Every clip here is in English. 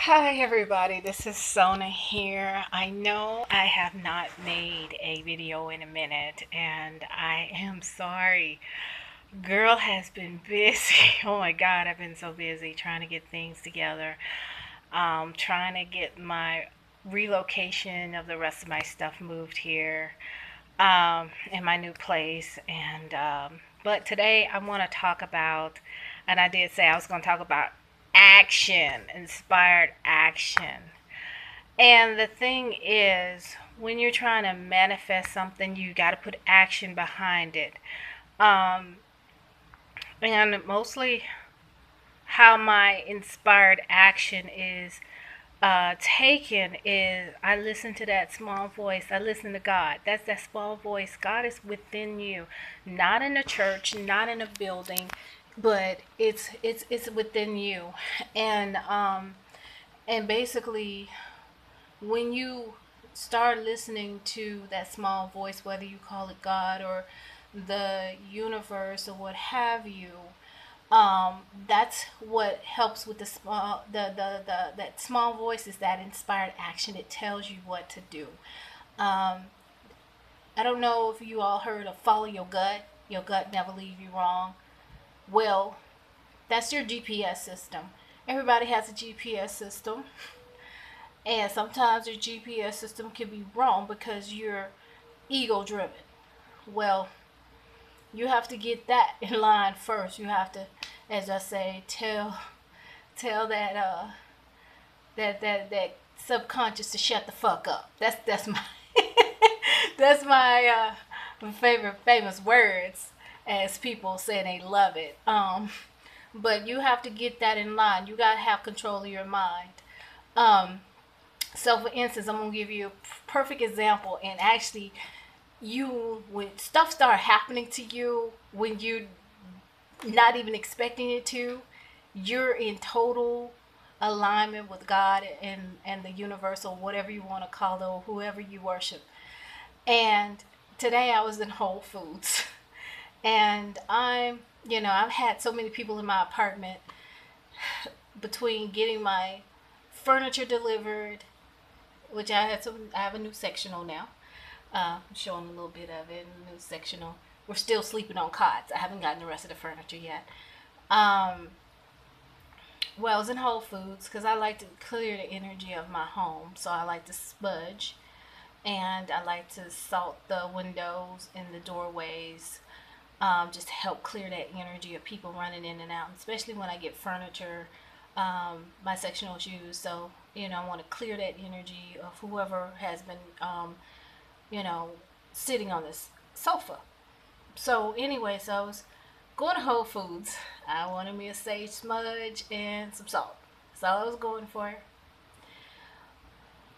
Hi everybody, this is Sona here. I know I have not made a video in a minute and I am sorry. Girl has been busy. Oh my god, I've been so busy trying to get things together. Trying to get my relocation of the rest of my stuff moved here in my new place. And but today I want to talk about, and I did say I was going to talk about action, inspired action. And the thing is, when you're trying to manifest something, you got to put action behind it. Um, and mostly how my inspired action is taken is I listen to that small voice. I listen to God. That's that small voice. God is within you, not in a church, not in a building, but it's within you. And basically, when you start listening to that small voice, whether you call it God or the universe or what have you, that's what helps with the small the that small voice is that inspired action. It tells you what to do. um, I don't know if you all heard of follow your gut never leave you wrong. Well, that's your GPS system. Everybody has a GPS system, and sometimes your GPS system can be wrong because you're ego driven. Well, you have to get that in line first. You have to, as I say, tell that subconscious to shut the fuck up. That's my that's my favorite famous words, as people say they love it. But you have to get that in line. You gotta have control of your mind. Um, so for instance, I'm gonna give you a perfect example. And actually, you when stuff start happening to you when you not even expecting it to, you're in total alignment with God and the universe, or whatever you want to call it, or whoever you worship. And today I was in Whole Foods, and I've had so many people in my apartment, between getting my furniture delivered, which I have a new sectional now. I'm showing a little bit of it, new sectional. We're still sleeping on cots. I haven't gotten the rest of the furniture yet. Um, well, I was in Whole Foods because I like to clear the energy of my home. So I like to smudge, and I like to salt the windows and the doorways, just to help clear that energy of people running in and out, especially when I get furniture. My sectional is used, so I want to clear that energy of whoever has been, you know, sitting on this sofa. So anyway, so I was going to Whole Foods. I wanted me a sage smudge and some salt. So I was going for.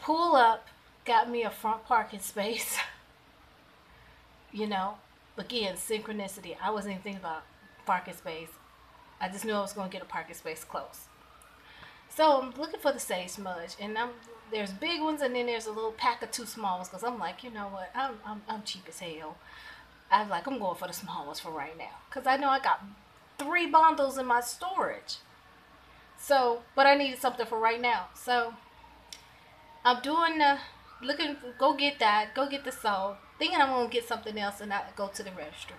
Pull up, got me a front parking space. you know, Again, synchronicity. I wasn't even thinking about parking space. I just knew I was going to get a parking space close. So I'm looking for the sage smudge, and there's big ones, and then there's a little pack of two small ones. Cause I'm like, you know what? I'm cheap as hell. I was like, I'm going for the small ones for right now. Because I know I got 3 bundles in my storage. So, but I needed something for right now. So, I'm doing looking, go get the salt. Thinking I'm going to get something else, and I go to the register.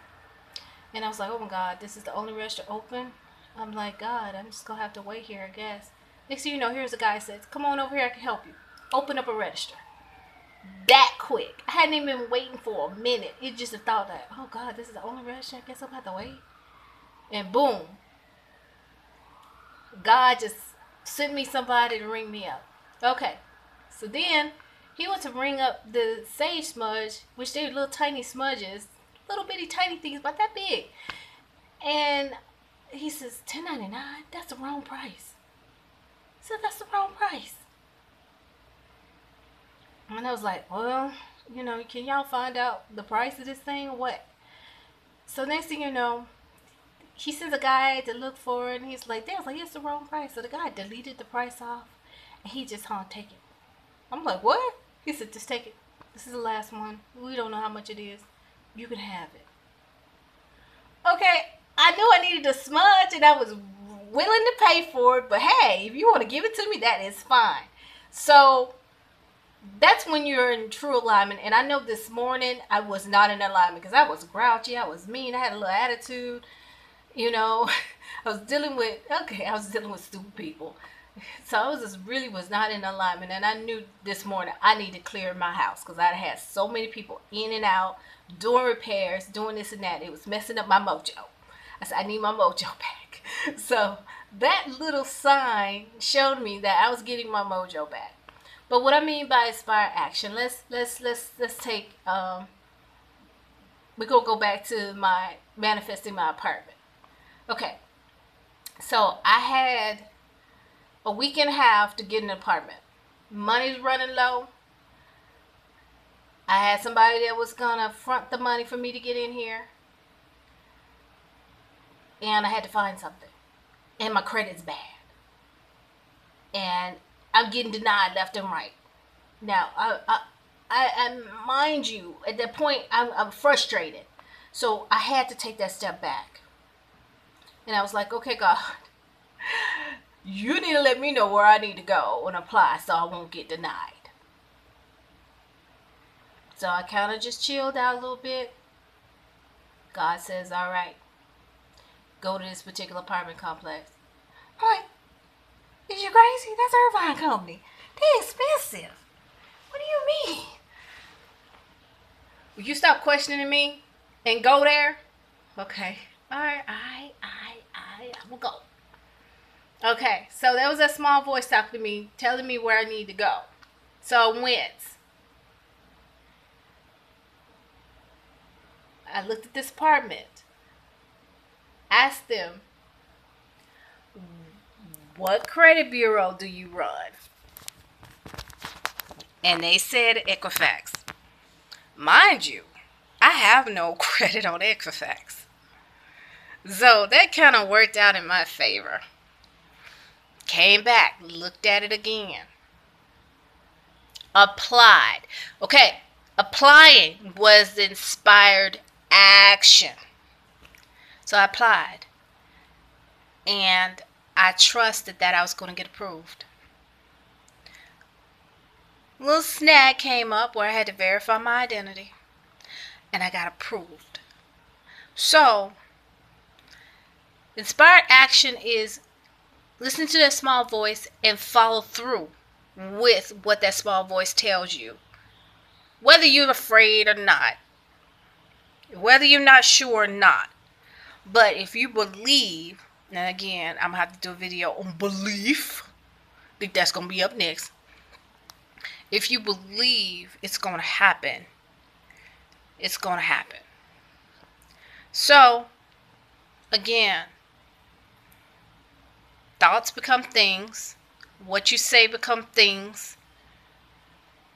And I was like, oh my God, this is the only register open. I'm like, God, I'm just going to have to wait here, I guess. Next thing you know, here's a guy that says, come on over here, I can help you. Open up a register. That quick. I hadn't even been waiting for a minute. It just a thought that, oh God, this is the only register. I guess I'm going to have to wait. And boom, God just sent me somebody to ring me up. Okay. So then he went to ring up the sage smudge, which they're little tiny smudges, little bitty tiny things, about that big. And he says, $10.99. That's the wrong price. I said, that's the wrong price. And I was like, well, can y'all find out the price of this thing or what? So next thing you know, he sends a guy to look for it, and he's like, "Damn, like, it's the wrong price." So the guy deleted the price off, and he just take it. I'm like, what? He said, just take it. This is the last one. We don't know how much it is. You can have it. Okay, I knew I needed a smudge, and I was willing to pay for it, but hey, if you want to give it to me, that is fine. So that's when you're in true alignment. And I know this morning I was not in alignment because I was grouchy, I was mean, I had a little attitude, you know. I was dealing with stupid people. So I really was not in alignment, and I knew this morning I need to clear my house because I had so many people in and out, doing repairs, doing this and that. It was messing up my mojo. I said I need my mojo back. So that little sign showed me that I was getting my mojo back. But what I mean by inspired action, let's take we're gonna go back to my manifesting my apartment. Okay, so I had a week and a half to get an apartment. Money's running low. I had somebody that was gonna front the money for me to get in here, and I had to find something. And my credit's bad, and I'm getting denied left and right. Now, I mind you, at that point, I'm frustrated. So I had to take that step back, and I was like, okay, God, you need to let me know where I need to go and apply so I won't get denied. So I kind of just chilled out a little bit. God says, all right, go to this particular apartment complex. I'm like, is you crazy? That's Irvine Company. They're expensive. What do you mean? Will you stop questioning me and go there? Okay. All right. I will go. Okay, so there was a small voice talking to me, telling me where I need to go. So I went. I looked at this apartment, asked them, what credit bureau do you run? And they said Equifax. Mind you, I have no credit on Equifax. So that kind of worked out in my favor. Came back, looked at it again. Applied. Okay, applying was the inspired action. So I applied. And I trusted that I was going to get approved. A little snag came up where I had to verify my identity. And I got approved. So, inspired action is listen to that small voice and follow through with what that small voice tells you. Whether you're afraid or not. Whether you're not sure or not. But if you believe, and again, I'm going to have to do a video on belief. I think that's going to be up next. If you believe it's going to happen, it's going to happen. So, again, thoughts become things. What you say become things.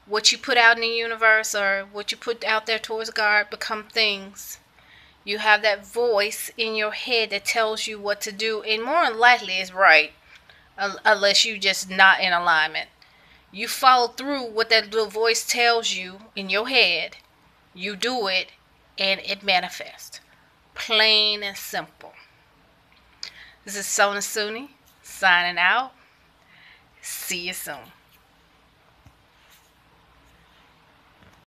What you put out in the universe or what you put out there towards God become things. You have that voice in your head that tells you what to do, and more than likely it's right, unless you just not in alignment. You follow through what that little voice tells you in your head. You do it, and it manifests. Plain and simple. This is Sona Sunni signing out. See you soon.